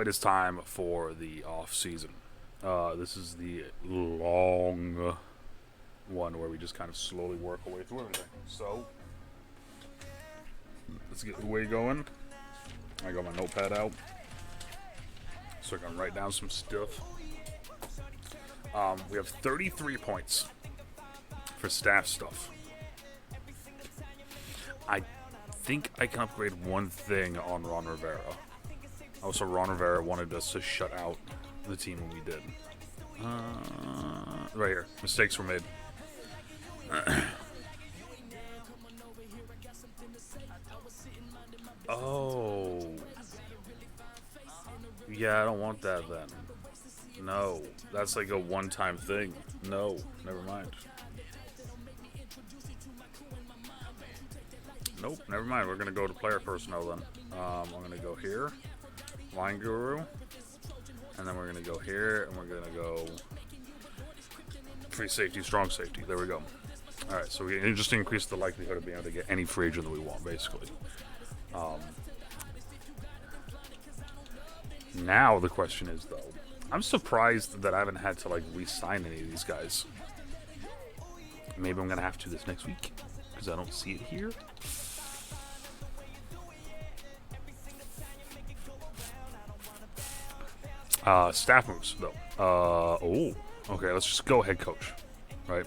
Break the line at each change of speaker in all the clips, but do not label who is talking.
it is time for the off-season. This is the long one where we just kind of slowly work our way through everything. So, let's get the way going. I got my notepad out so I can write down some stuff. We have 33 points for staff stuff. I think I can upgrade one thing on Ron Rivera. Also, Ron Rivera wanted us to shut out the team when we did. Right here. Mistakes were made. Oh. Yeah, I don't want that then. No. That's like a one-time thing. No. Never mind. Nope. Never mind. We're going to go to player personnel then. I'm going to go here. Line Guru. And then we're going to go here. And we're going to go free safety, strong safety. There we go. Alright, so we just increase the likelihood of being able to get any free agent that we want, basically. Now the question is, though, I'm surprised that I haven't had to, like, re-sign any of these guys. Maybe I'm going to have to this next week, because I don't see it here. Staff moves, though. Okay, let's just go head coach, right?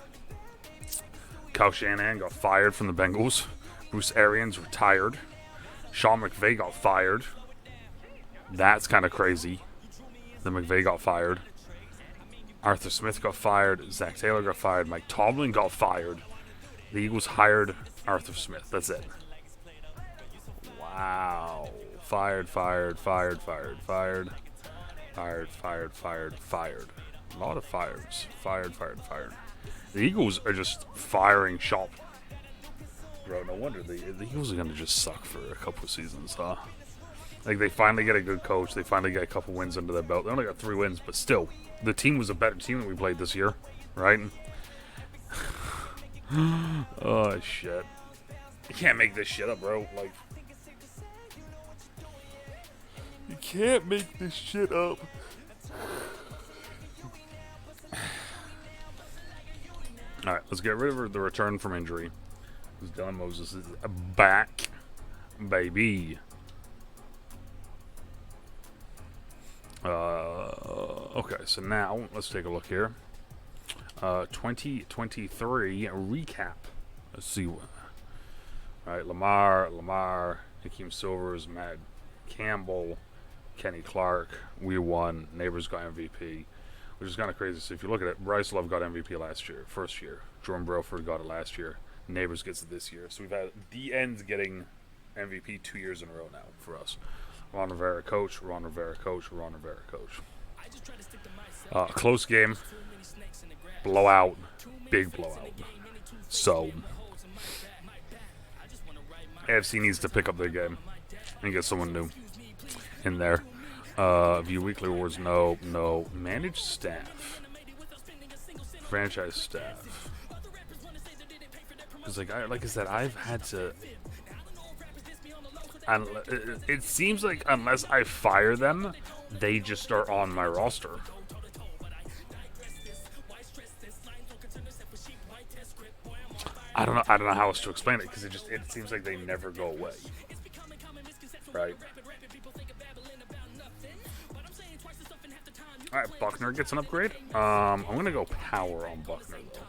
Kyle Shanahan got fired from the Bengals. Bruce Arians retired. Sean McVay got fired. That's kind of crazy. The McVay got fired. Arthur Smith got fired. Zach Taylor got fired. Mike Tomlin got fired. The Eagles hired Arthur Smith. That's it. Wow. Fired. A lot of fires. Fired. The Eagles are just firing shop. Bro, no wonder the Eagles are going to just suck for a couple of seasons, huh? Like, they finally get a good coach. They finally get a couple wins under their belt. They only got 3 wins, but still, the team was a better team than we played this year, right? Oh, shit. You can't make this shit up, bro. Like, you can't make this shit up. Alright, let's get rid of the return from injury. Dylan Moses is back, baby. Okay, so now let's take a look here. 2023 recap. Let's see. All right, Lamar, Hakeem Silvers, Matt Campbell, Kenny Clark. We won. Neighbors got MVP, which is kind of crazy. So if you look at it, Bryce Love got MVP last year, first year. Jordan Broford got it last year. Neighbors gets it this year. So we've had the ends getting MVP 2 years in a row now for us. Ron Rivera coach. Close game. Blowout. Big blowout. So AFC needs to pick up their game and get someone new in there. View weekly awards. No. Managed staff. Franchise staff. Because, like I said, I've had to. And it seems like unless I fire them, they just are on my roster. I don't know how else to explain it, because it seems like they never go away. Right. Alright, Buckner gets an upgrade. I'm gonna go power on Buckner though.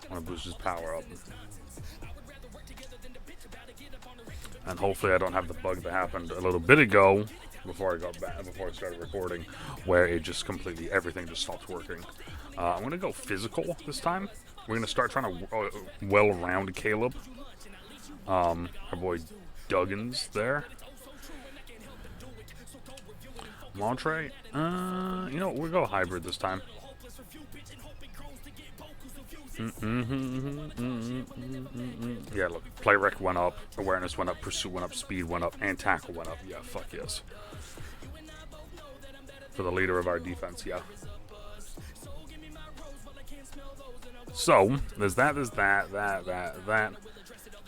I wanna boost his power up. And hopefully I don't have the bug that happened a little bit ago before I started recording, where it just completely, everything just stopped working. I'm going to go physical this time. We're going to start trying to well-round Caleb. Our boy Duggins there. Montre, we'll go hybrid this time. Yeah, look, play rec went up, awareness went up, pursuit went up, speed went up, and tackle went up. Yeah, fuck yes. For the leader of our defense, yeah. So, there's that.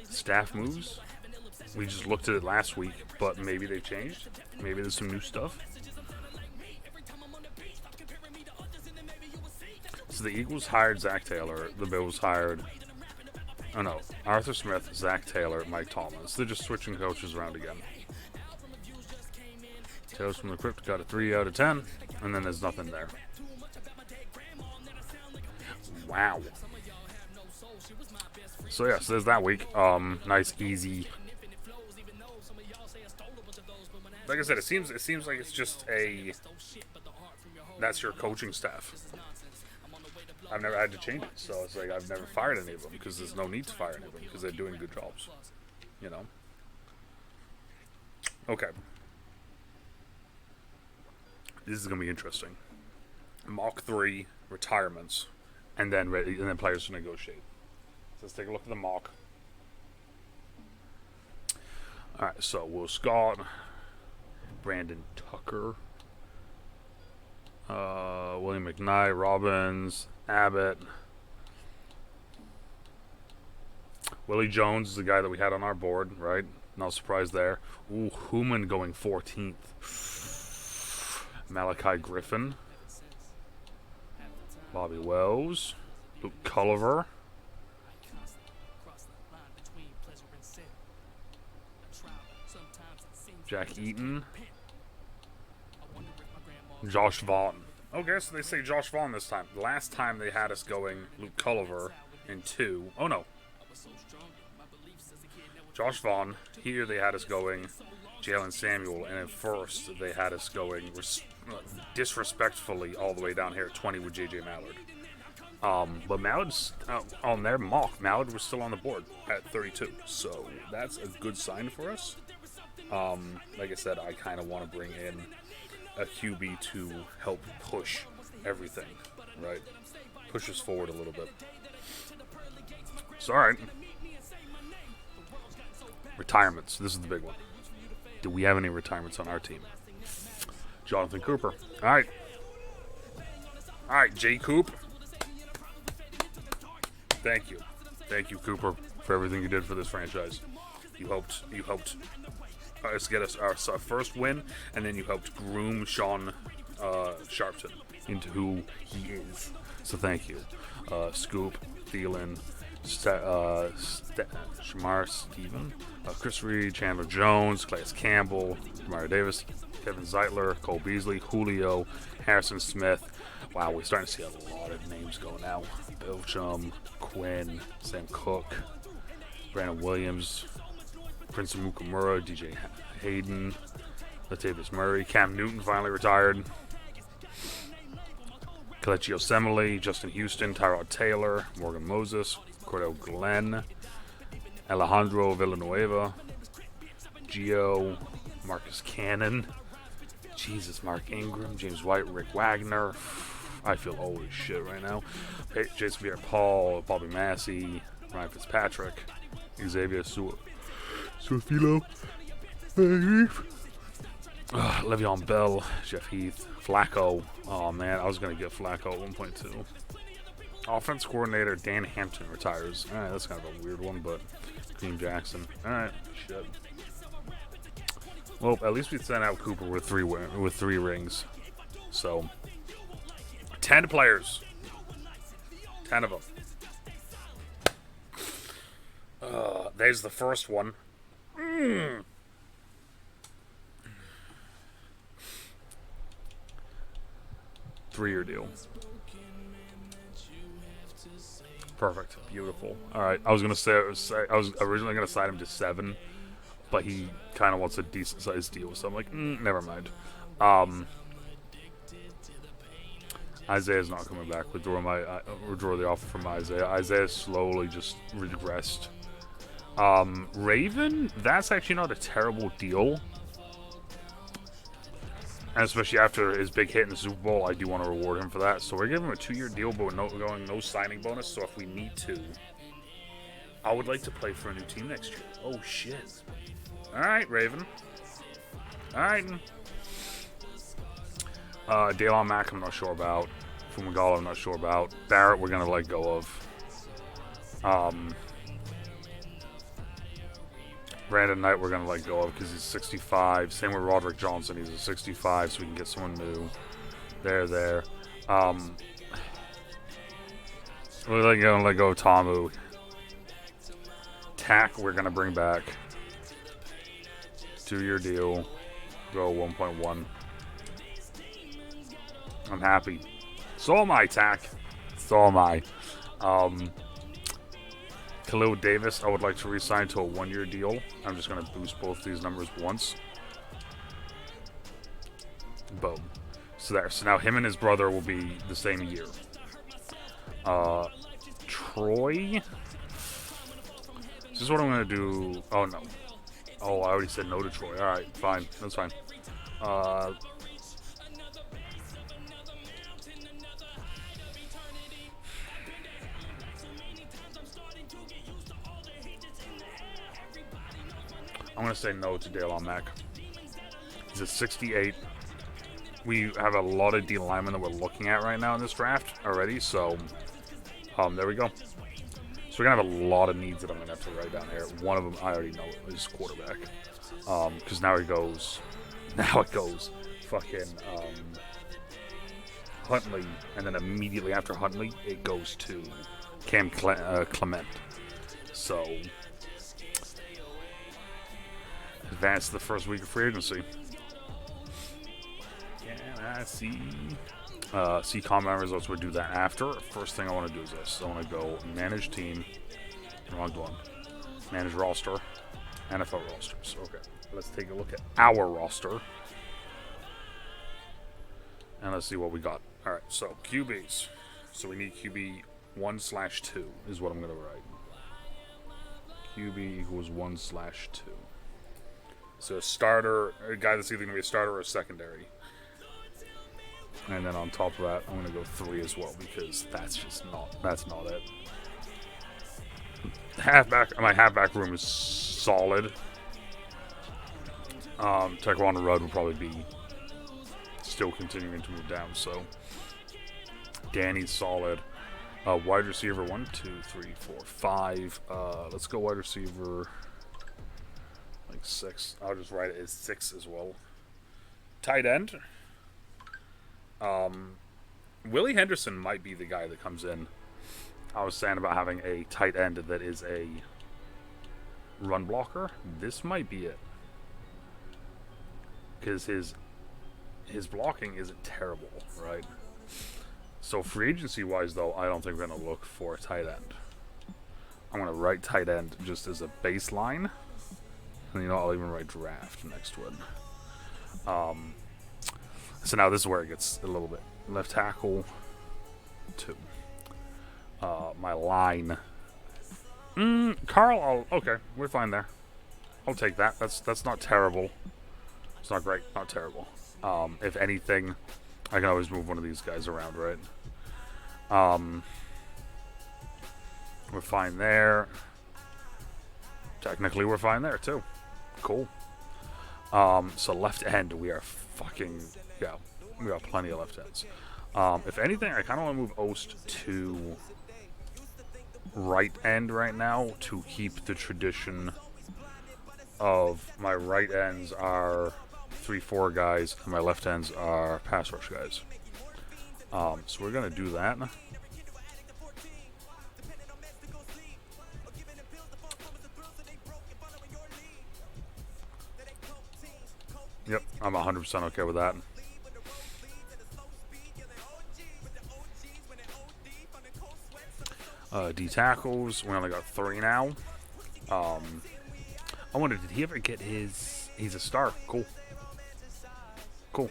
Staff moves. We just looked at it last week, but maybe they changed. Maybe there's some new stuff. So the Eagles hired Zach Taylor. The Bills hired, oh no, Arthur Smith, Zach Taylor, Mike Thomas. They're just switching coaches around again. Tales from the Crypt got a 3 out of 10, and then there's nothing there. Wow. So yeah, so there's that week. Nice, easy. Like I said, it seems like it's just that's your coaching staff. I've never had to change it, so it's like I've never fired any of them because there's no need to fire any of them because they're doing good jobs, you know. Okay, this is gonna be interesting. Mock 3 retirements, and then players to negotiate. So let's take a look at the mock. All right, so Will Scott, Brandon Tucker, William McKnight, Robbins, Abbott, Willie Jones is the guy that we had on our board, right? No surprise there. Ooh, Human going 14th. Malachi Griffin, Bobby Wells, Luke Culliver, Jack Eaton, Josh Vaughn. Okay, so they say Josh Vaughn this time. Last time they had us going Luke Culliver in 2. Oh no. Josh Vaughn. Here they had us going Jalen Samuel, and at first they had us going disrespectfully all the way down here at 20 with JJ Mallard. But Mallard's on their mock. Mallard was still on the board at 32, so that's a good sign for us. Like I said, I kind of want to bring in a QB to help push everything, right? Push us forward a little bit. So, all right. Retirements. This is the big one. Do we have any retirements on our team? Jonathan Cooper. All right. All right, Jay Coop. Thank you. Thank you, Cooper, for everything you did for this franchise. You helped us get us our first win, and then you helped groom Sean Sharpton into who he is. So thank you. Scoop, Thielen, Shamar Stephen, Chris Reed, Chandler Jones, Calais Campbell, Jamar Davis, Kevin Zeitler, Cole Beasley, Julio, Harrison Smith. Wow, we're starting to see a lot of names go now. Bill Chum, Quinn, Sam Cook, Brandon Williams, Prince Mukamura, DJ Hayden, Latavius Murray, Cam Newton finally retired, Kelechi Osemele, Justin Houston, Tyrod Taylor, Morgan Moses, Cordell Glenn, Alejandro Villanueva, Gio, Marcus Cannon, Jesus, Mark Ingram, James White, Rick Wagner. I feel old as shit right now. Jason Pierre-Paul, Bobby Massey, Ryan Fitzpatrick, Xavier Suafilo, Le'Veon Bell, Jeff Heath, Flacco. Oh man, I was gonna get Flacco at 1.2. Offense coordinator Dan Hampton retires. All right, that's kind of a weird one, but Kareem Jackson. All right, shit. Well, at least we sent out Cooper with three rings. So 10 players, 10 of them. There's the first one. 3-year deal. Perfect. Beautiful. All right. I was originally gonna sign him to 7, but he kind of wants a decent sized deal, so I'm like, never mind. Isaiah's not coming back. Withdraw the offer from Isaiah. Isaiah slowly just regressed. Raven, that's actually not a terrible deal. And especially after his big hit in the Super Bowl, I do want to reward him for that. So we're giving him a 2-year deal, but we're no signing bonus. So if we need to, I would like to play for a new team next year. Oh, shit. All right, Raven. All right. Daylon Mack, I'm not sure about. Fumagala, I'm not sure about. Barrett, we're going to let go of. Brandon Knight, we're going to let go of because he's 65. Same with Roderick Johnson. He's a 65, so we can get someone new. There. We're gonna let go of Tamu. Tack, we're gonna bring back. 2-year deal. Go 1.1. I'm happy. So am I, Tack. So am I. Khalil Davis, I would like to re-sign to a 1-year deal. I'm just going to boost both these numbers once. Boom. So there. So now him and his brother will be the same year. Troy. This is what I'm going to do. Oh, no. Oh, I already said no to Troy. Alright, fine. That's fine. I'm going to say no to Dale on Mac. He's at 68. We have a lot of D linemen that we're looking at right now in this draft already, so there we go. So we're going to have a lot of needs that I'm going to have to write down here. One of them I already know is quarterback. Because now it goes fucking Huntley, and then immediately after Huntley, it goes to Cam Clement. So advance to the first week of free agency. Can I see combine results? We'll do that after. First thing I want to do is this. I want to go manage team. Wrong one. Manage roster. NFL rosters. Okay. Let's take a look at our roster. And let's see what we got. Alright, so QBs. So we need QB 1/2 is what I'm going to write. QB equals 1/2. So a starter, a guy that's either going to be a starter or a secondary. And then on top of that, I'm going to go 3 as well because that's not it. My halfback room is solid. Taekwondo Rudd will probably be still continuing to move down, so Danny's solid. Wide receiver 1, 2, 3, 4, 5. Let's go wide receiver like 6. I'll just write it as 6 as well. Tight end. Willie Henderson might be the guy that comes in. I was saying about having a tight end that is a run blocker. This might be it. Because his blocking isn't terrible, right? So free agency wise though, I don't think we're going to look for a tight end. I'm going to write tight end just as a baseline. And you know, I'll even write draft next to it. So now this is where it gets a little bit. Left tackle, 2. My line. Carl, okay, we're fine there. I'll take that. That's not terrible. It's not great, not terrible. If anything, I can always move one of these guys around, right? We're fine there. Technically, we're fine there, too. Cool. So left end, we are fucking... Yeah, we got plenty of left ends. If anything, I kind of want to move Ost to right end right now to keep the tradition of my right ends are 3-4 guys and my left ends are pass rush guys. So we're going to do that. Yep, I'm 100% okay with that. D tackles, we only got 3 now. I wonder, did he ever get his... He's a star. Cool. Cool.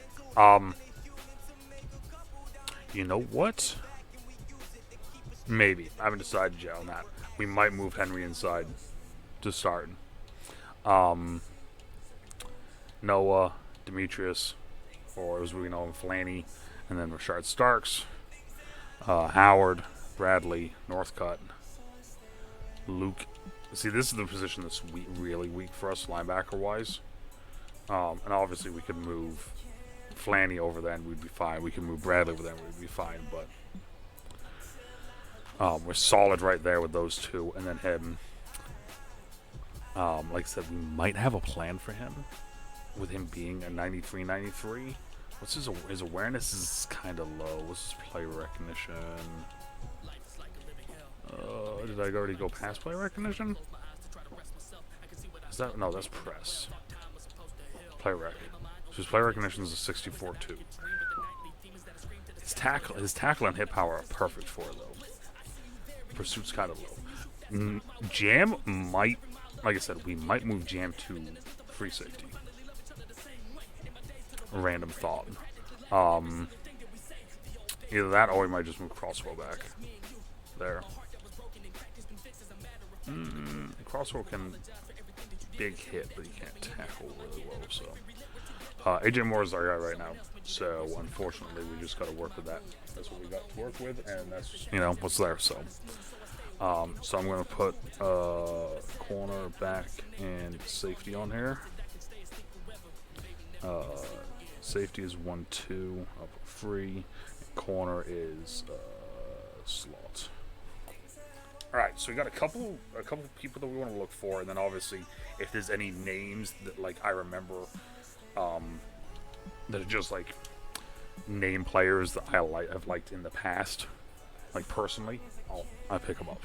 You know what? Maybe. I haven't decided yet on that. We might move Henry inside to start. Noah, Demetrius, or as we know him, Flanny, and then Rashard Starks, Howard, Bradley, Northcutt, Luke. See, this is the position that's really weak for us, linebacker-wise. And obviously we could move Flanny over there and we'd be fine. We can move Bradley over there and we'd be fine. But we're solid right there with those two. And then him. Like I said, we might have a plan for him. With him being a 93-93. What's his awareness is kind of low. What's his play recognition? Did I already go past play recognition? Is that no? That's press. Play rec. His play recognition is a 64-2. His tackle and hit power are perfect for it though. Pursuit's kind of low. Jam might, like I said, we might move Jam to free safety. Random thought. Either that or we might just move Crossbow back. There. Crossbow can big hit, but he can't tackle really well, so. AJ Moore is our guy right now, so unfortunately we just got to work with that. That's what we got to work with, and that's, you know, what's there, so. So I'm going to put corner, back, and safety on here. Safety is 1-2. I'll put free. Corner is slot. All right, so we got a couple people that we want to look for, and then obviously if there's any names that like I remember that are just like name players that I've liked in the past, like personally, I pick them up.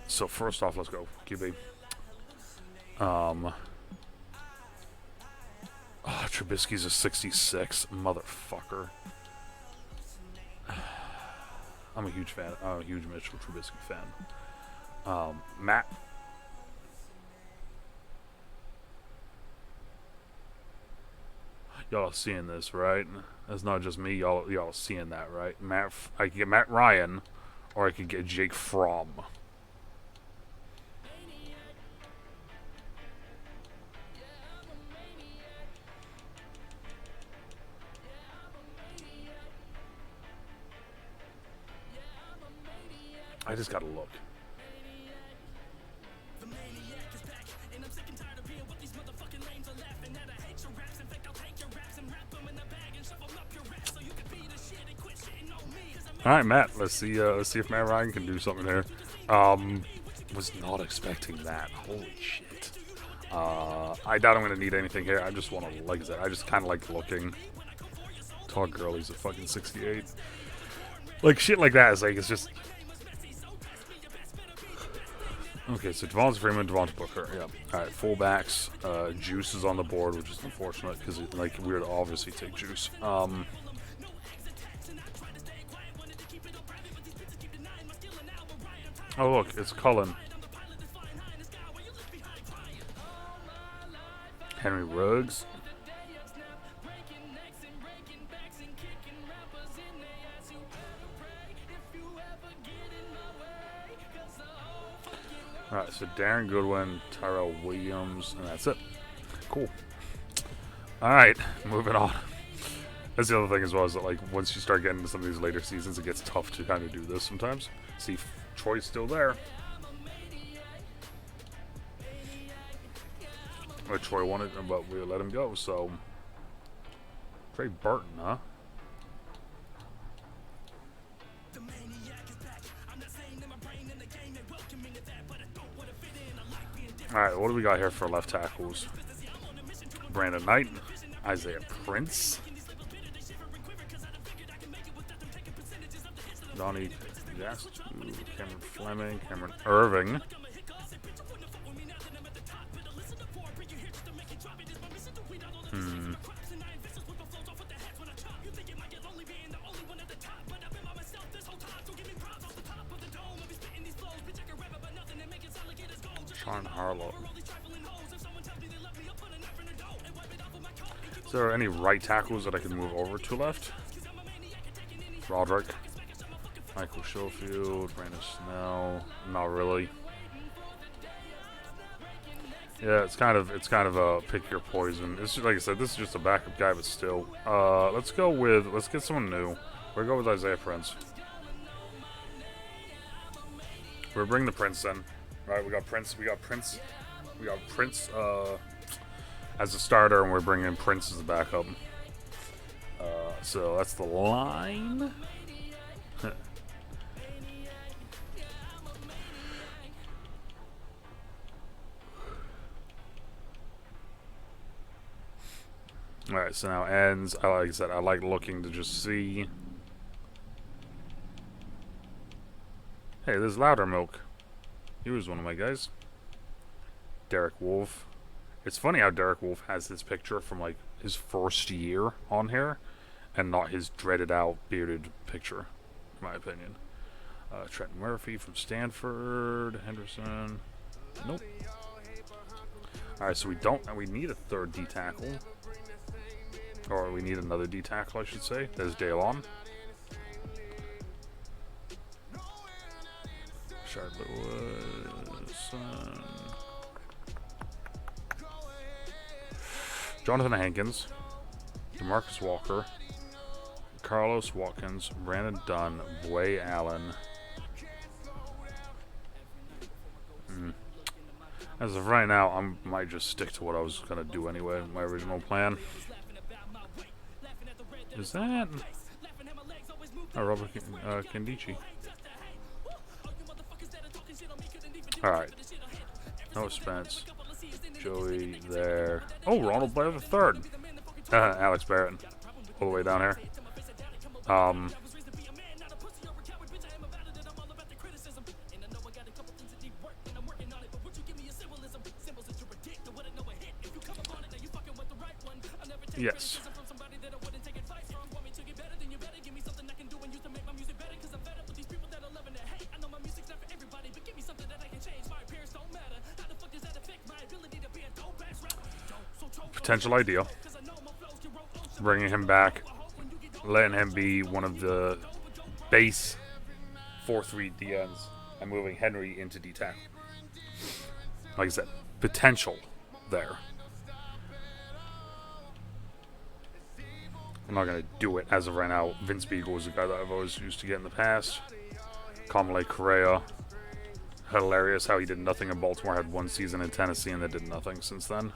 So first off, let's go QB. Trubisky's a 66, motherfucker. I'm a huge fan. I'm a huge Mitchell Trubisky fan. Matt. Y'all seeing this, right? That's not just me. Y'all seeing that, right? I could get Matt Ryan, or I could get Jake Fromm. I just gotta look. All right, Matt. Let's see if Matt Ryan can do something here. Was not expecting that. Holy shit. I doubt I'm gonna need anything here. I just want to, like I said, I just kind of like looking. Tall girl, he's a fucking 68. Like shit like that is like it's just. Okay, so Devonta Freeman, Devonta Booker, yeah. All right, fullbacks. Juice is on the board, which is unfortunate because like we would obviously take Juice. Oh look, it's Cullen. Henry Ruggs. Alright, so Darren Goodwin, Tyrell Williams, and that's it. Cool. Alright, moving on. That's the other thing as well, is that like once you start getting into some of these later seasons, it gets tough to kind of do this sometimes. See if Troy's still there. But Troy wanted him, but we let him go, so. Trey Burton, huh? Alright, what do we got here for left tackles? Brandon Knight, Isaiah Prince, Donnie Gast, Cameron Fleming, Cameron Irving. Sean Harlow. Is there any right tackles that I can move over to left? Roderick, Michael Schofield, Brandon Snell. Not really. Yeah, it's kind of a pick your poison. It's just, like I said, this is just a backup guy, but still. Let's get someone new. We'll go with Isaiah Prince. We'll bring the Prince in. Right, we got Prince as a starter, and we're bringing Prince as a backup. So that's the line. All right, so now ends. Like I said, I like looking to just see. Hey, there's Loudermilk. He was one of my guys. Derek Wolf. It's funny how Derek Wolf has his picture from like his first year on here, and not his dreaded out bearded picture, in my opinion. Trent Murphy from Stanford. Henderson. Nope. Alright, so we need a third D tackle. Or we need another D tackle, I should say. There's Dalon. Charlotte Woodson. Jonathan Hankins. DeMarcus Walker. Carlos Watkins. Brandon Dunn. Boy Allen. As of right now, I might just stick to what I was going to do anyway, my original plan. Is that... Oh, Robert Kandichi. Alright. No Spence. Joey there. Oh, Ronald Blair the third. Alex Barrett. All the way down here. Yes. Potential idea. Bringing him back, letting him be one of the base 4-3 DNs, and moving Henry into D tackle. Like I said, potential there. I'm not going to do it as of right now. Vince Beagle is a guy that I've always used to get in the past. Kamale Correa. Hilarious how he did nothing in Baltimore, had one season in Tennessee, and then did nothing since then.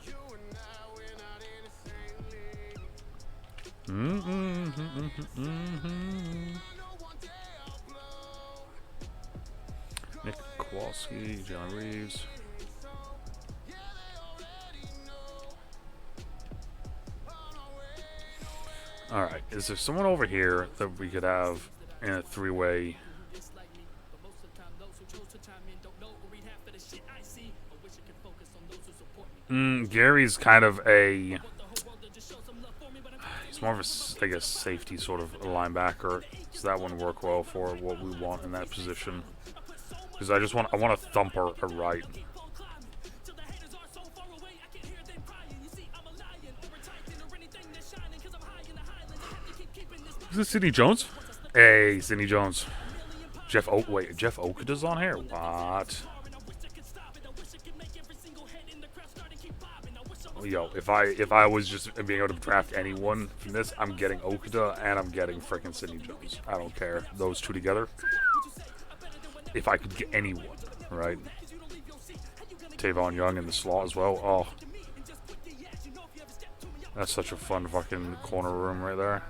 Nick Kowalski, John Reeves. Alright, is there someone over here that we could have in a three-way? Gary's kind of a... He's more of a, I guess, safety sort of linebacker. So that wouldn't work well for what we want in that position. Because I want a thumper, a right. Is this Sidney Jones? Hey, Sidney Jones. Jeff Okuda's on here? What? Yo, if I was just being able to draft anyone from this, I'm getting Okuda and I'm getting freaking Sidney Jones. I don't care. Those two together. If I could get anyone, right? Tavon Young in the slot as well. Oh. That's such a fun fucking corner room right there.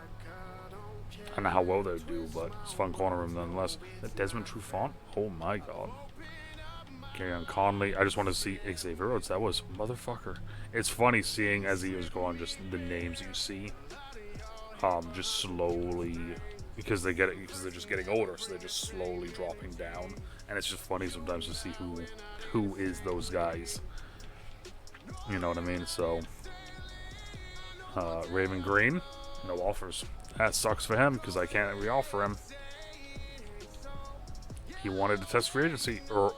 I don't know how well they do, but it's a fun corner room nonetheless. That Desmond Trufant? Oh my god. Carry Conley. I just want to see Xavier Rhodes. That was motherfucker. It's funny seeing as the years go on, just the names you see, just slowly because they're just getting older, so they're just slowly dropping down, and it's just funny sometimes to see who is those guys. You know what I mean? So, Raven Green, no offers. That sucks for him because I can't re-offer him. He wanted to test free agency or.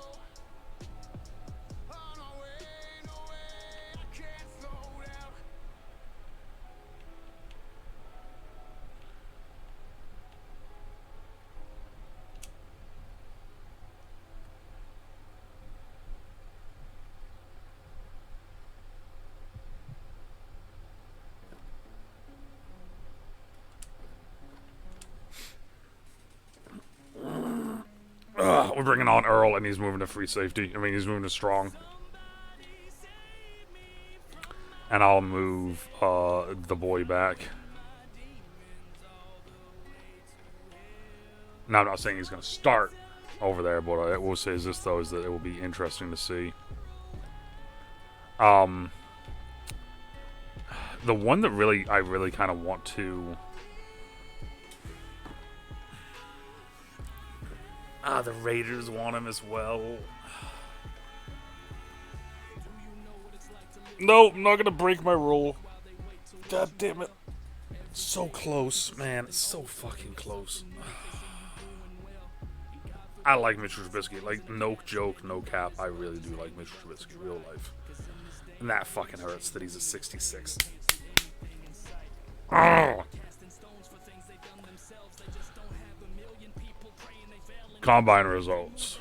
We're bringing on Earl, and he's moving to free safety. I mean, he's moving to strong. And I'll move the boy back. Now, I'm not saying he's going to start over there, but I will say this, though, is that it will be interesting to see. The one that I really kind of want to... The Raiders want him as well. Nope, I'm not gonna break my rule. God damn it. So close, man. It's so fucking close. I like Mitchell Trubisky. Like, no joke, no cap. I really do like Mitchell Trubisky, real life. And that fucking hurts that he's a 66. Oh. Combine results.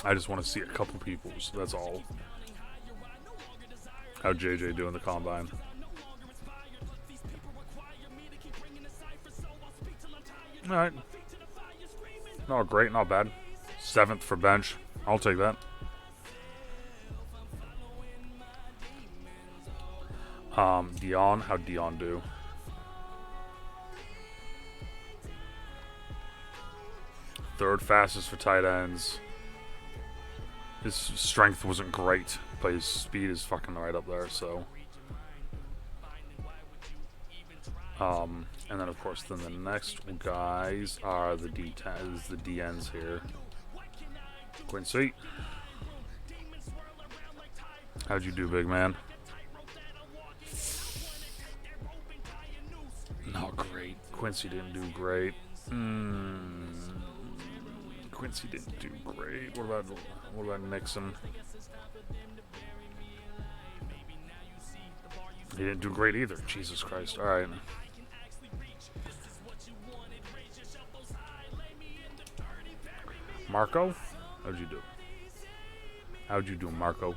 I just want to see a couple people's. That's all. How JJ doing the combine? All right. Not great, not bad. 7th for bench. I'll take that. Dion, how'd Dion do? Third fastest for tight ends. His strength wasn't great, but his speed is fucking right up there, so. And then, of course, then the next guys are the DNs here. Quincy. How'd you do, big man? Not great. Quincy didn't do great. Quincy didn't do great. What about Nixon? He didn't do great either. Jesus Christ. All right. Marco? How'd you do? How'd you do, Marco?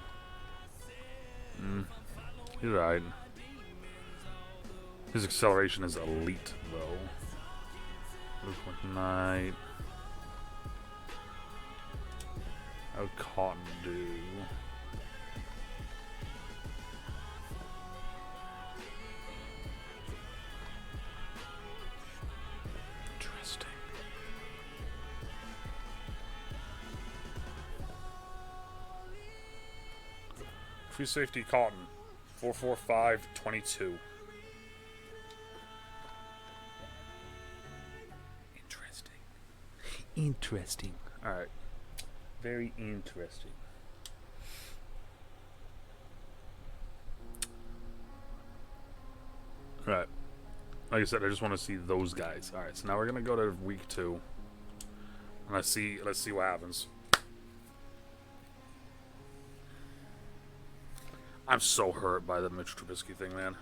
He's alright. His acceleration is elite, though. Luke McKnight. How'd Cotton do? Interesting. Free safety Cotton. 4.45.22. Interesting. Alright. Very interesting. Alright. Like I said, I just want to see those guys. Alright, so now we're gonna go to week 2. And let's see what happens. I'm so hurt by the Mitch Trubisky thing, man.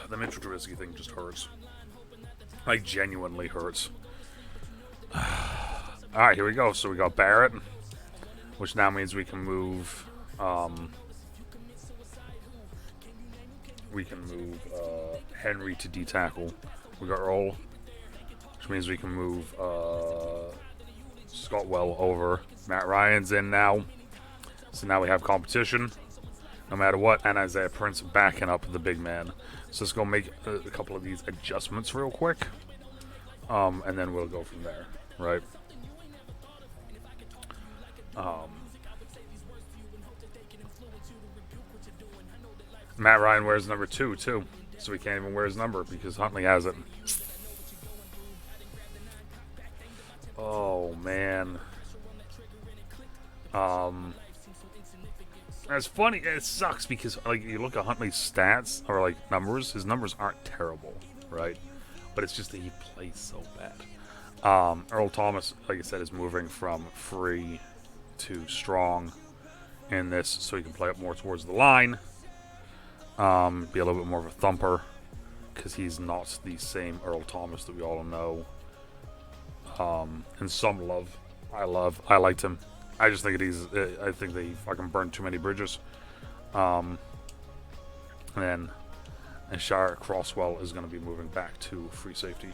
The Mitchell Trubisky thing just hurts. Like, genuinely hurts. Alright, here we go. So we got Barrett, which now means we can move, Henry to D-tackle. We got Earl, which means we can move, Scottwell over. Matt Ryan's in now. So now we have competition, no matter what, and Isaiah Prince backing up the big man. So let's go make a couple of these adjustments real quick, and then we'll go from there, right? Matt Ryan wears number 2 too, so we can't even wear his number because Huntley has it. Oh man. It's funny. It sucks because, like, you look at Huntley's stats or like numbers. His numbers aren't terrible, right? But it's just that he plays so bad. Earl Thomas, like I said, is moving from free to strong in this, so he can play up more towards the line. Be a little bit more of a thumper because he's not the same Earl Thomas that we all know. And some love. I liked him. I just think I think they fucking burned too many bridges. And then Shire Crosswell is going to be moving back to free safety.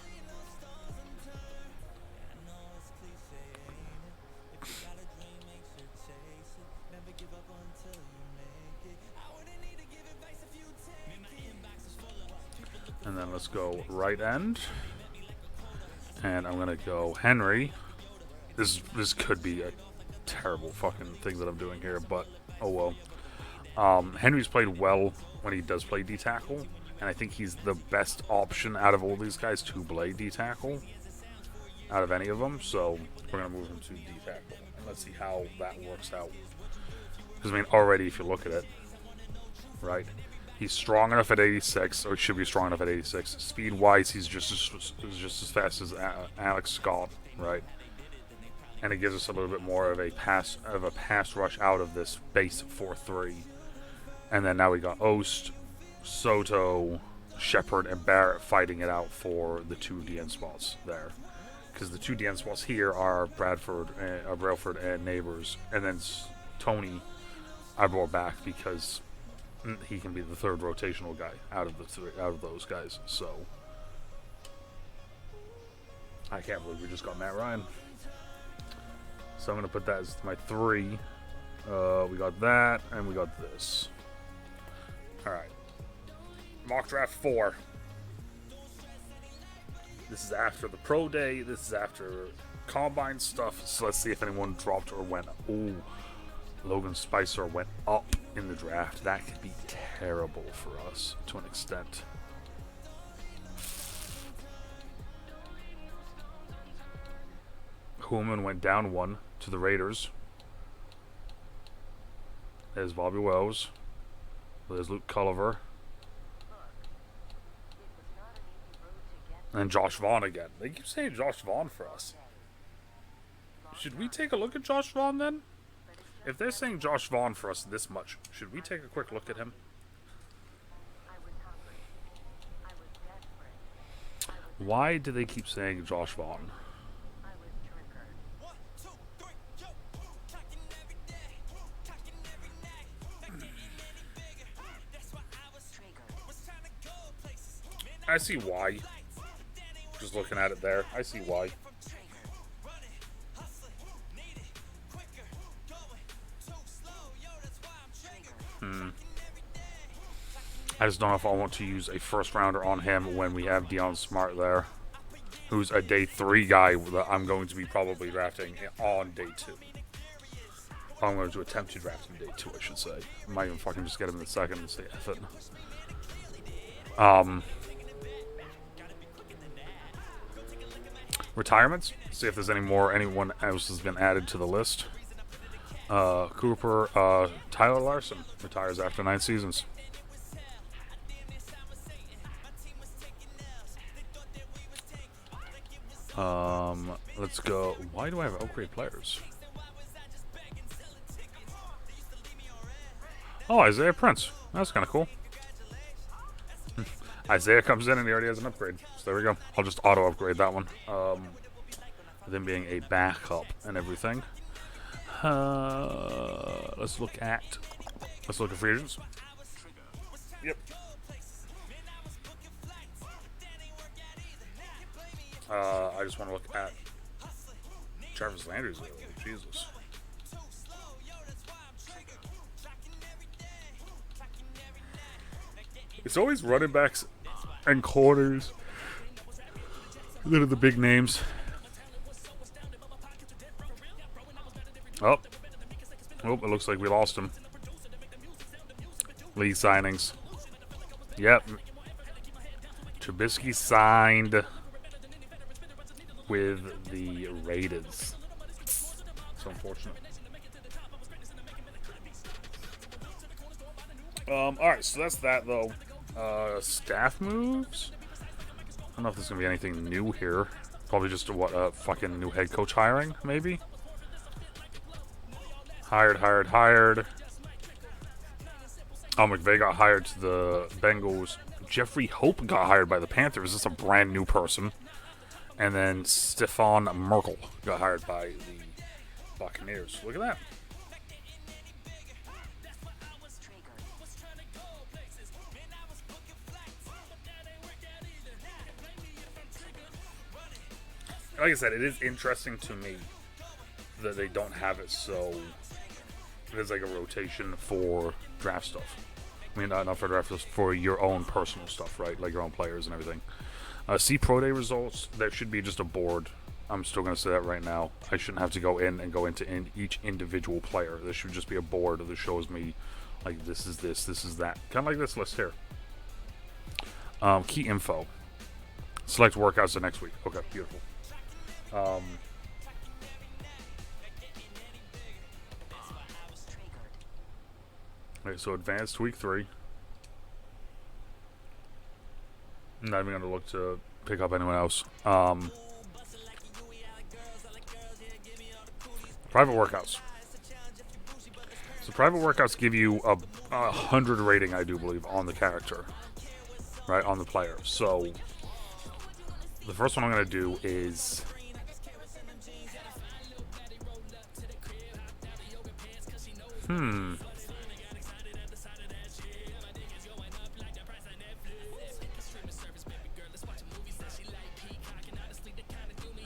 And then let's go right end. And I'm going to go Henry. This could be a terrible fucking thing that I'm doing here, but oh well. Henry's played well when he does play D-tackle. And I think he's the best option out of all these guys to play D-tackle, out of any of them. So we're going to move him to D-tackle. And let's see how that works out. Because, I mean, already if you look at it, right, he's strong enough at 86, or should be strong enough at 86. Speed-wise, he's just as fast as Alex Scott, right? And it gives us a little bit more of a pass rush out of this base 4-3. And then now we got Ost, Soto, Shepard, and Barrett fighting it out for the 2 DN spots there. Because the 2 DN spots here are Brailford and Neighbors. And then Tony I brought back because he can be the 3rd rotational guy out of those guys. So I can't believe we just got Matt Ryan. So I'm going to put that as my 3. We got that, and we got this. Alright. Mock draft 4. This is after the pro day. This is after combine stuff. So let's see if anyone dropped or went. Ooh. Logan Spicer went up in the draft. That could be terrible for us to an extent. Human went down 1 to the Raiders. There's Bobby Wells. There's Luke Culliver. And Josh Vaughn again. They keep saying Josh Vaughn for us. Should we take a look at Josh Vaughn then? If they're saying Josh Vaughn for us this much, should we take a quick look at him? Why do they keep saying Josh Vaughn? I see why. Just looking at it there, I see why. I just don't know if I want to use a 1st rounder on him when we have Deion Smart there, who's a day 3 guy that I'm going to be probably drafting on day 2. I'm going to attempt to draft him day 2, I should say. I might even fucking just get him in the 2nd and say F it. Retirements. See if there's anyone else has been added to the list. Cooper, Tyler Larson retires after 9 seasons. Let's go. Why do I have upgrade players? Oh, Isaiah Prince. That's kind of cool. Isaiah comes in and he already has an upgrade. So there we go. I'll just auto upgrade that one. Them being a backup and everything. Let's look at free agents. Yep. I just want to look at Jarvis Landry's. Jesus. It's always running backs and corners that are the big names. Oh, it looks like we lost him. League signings. Yep. Trubisky signed with the Raiders. So unfortunate. Alright, so that's that though. Staff moves? I don't know if there's gonna be anything new here. Probably just a fucking new head coach hiring, maybe? Hired. McVay got hired to the Bengals. Jeffrey Hope got hired by the Panthers. This is a brand new person. And then Stefan Merkel got hired by the Buccaneers. Look at that. Like I said, it is interesting to me that they don't have it so there's like a rotation for draft stuff. I mean, not for draft stuff, for your own personal stuff, right? Like your own players and everything. See Pro Day results. There should be just a board. I'm still going to say that right now. I shouldn't have to go into each individual player. There should just be a board that shows me, like, this is that. Kind of like this list here. Key info. Select workouts the next week. Okay, beautiful. Okay, so advanced week 3. I'm not even going to look to pick up anyone else. Private workouts. So private workouts give you a 100 rating, I do believe, on the character. Right, on the player. So the first one I'm going to do is...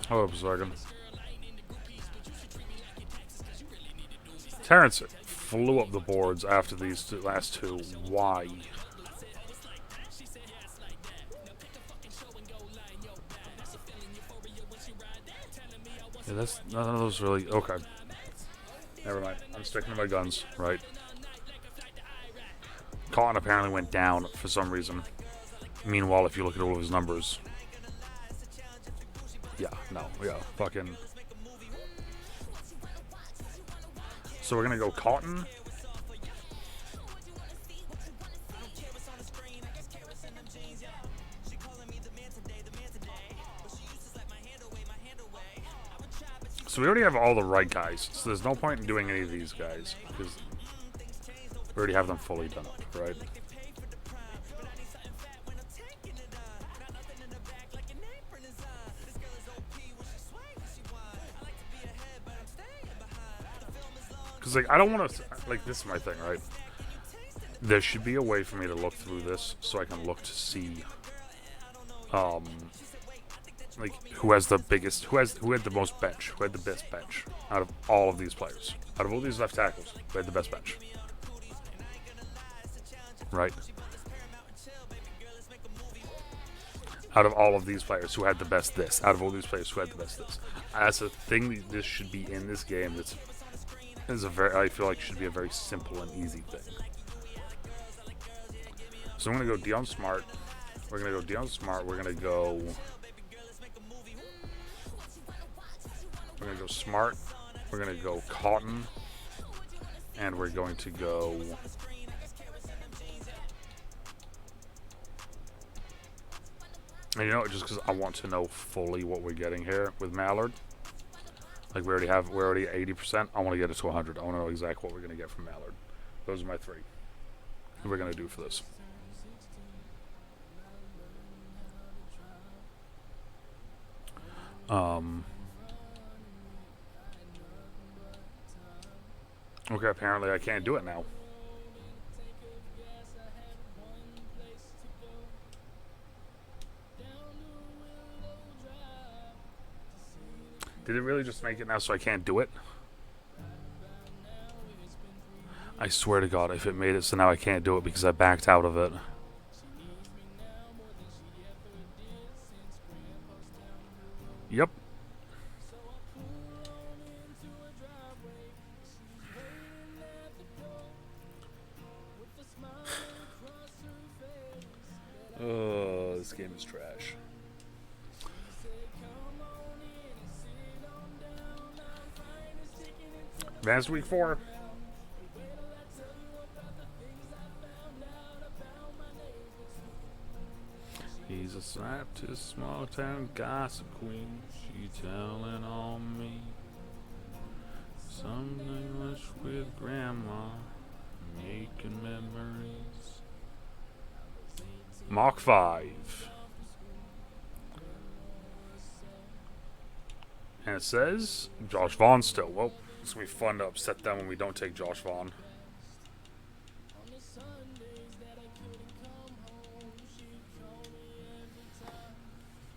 Hold up a second. Terrence flew up the boards after these last two. Why? Yeah, that's none of those really. Okay. Never mind. I'm sticking to my guns, right? Cotton apparently went down for some reason. Meanwhile, if you look at all of his numbers. Yeah, no, yeah, fucking. So we're gonna go Cotton. So we already have all the right guys, so there's no point in doing any of these guys, because we already have them fully done up, right? Because, like, I don't want to, like, this is my thing, right? There should be a way for me to look through this so I can look to see, like, who has the biggest, who had the most bench, who had the best bench out of all of these players. Out of all these left tackles, who had the best bench. Right? Out of all of these players, who had the best this. Out of all these players, who had the best this. That's a thing that this should be in this game. Is a very, I feel like should be a very simple and easy thing. So I'm gonna go Dion Smart. We're gonna go Dion Smart. We're gonna go Smart. We're gonna go Cotton, and we're going to go. And you know, just because I want to know fully what we're getting here with Mallard. Like we're already 80%. I want to get it to 100. I want to know exactly what we're gonna get from Mallard. Those are my 3. What we're gonna do for this. Okay, apparently I can't do it now. Did it really just make it now so I can't do it? I swear to God, if it made it so now I can't do it because I backed out of it. Yep. Oh, this game is trash. Advanced week 4. He's a slap to small town gossip queen. She telling on me. Something much with grandma. Making memories. Mach 5. And it says Josh Vaughn still. Well, it's going to be fun to upset them when we don't take Josh Vaughn.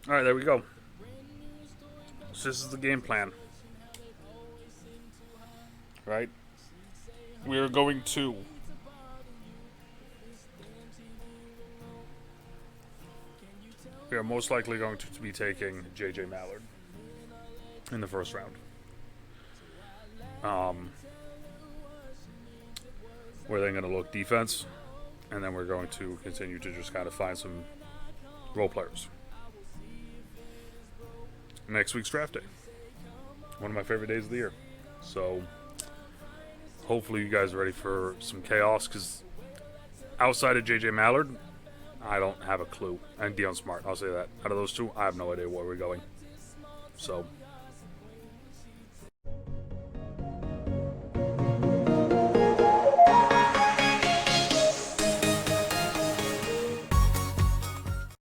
Alright, there we go. So this is the game plan. Right? We are going to we are most likely going to be taking JJ Mallard in the first round. We're then going to look defense, and then we're going to continue to just kind of find some role players. Next week's draft day. One of my favorite days of the year. So hopefully you guys are ready for some chaos, because outside of JJ Mallard, I don't have a clue. And Deion Smart, I'll say that. Out of those two, I have no idea where we're going. So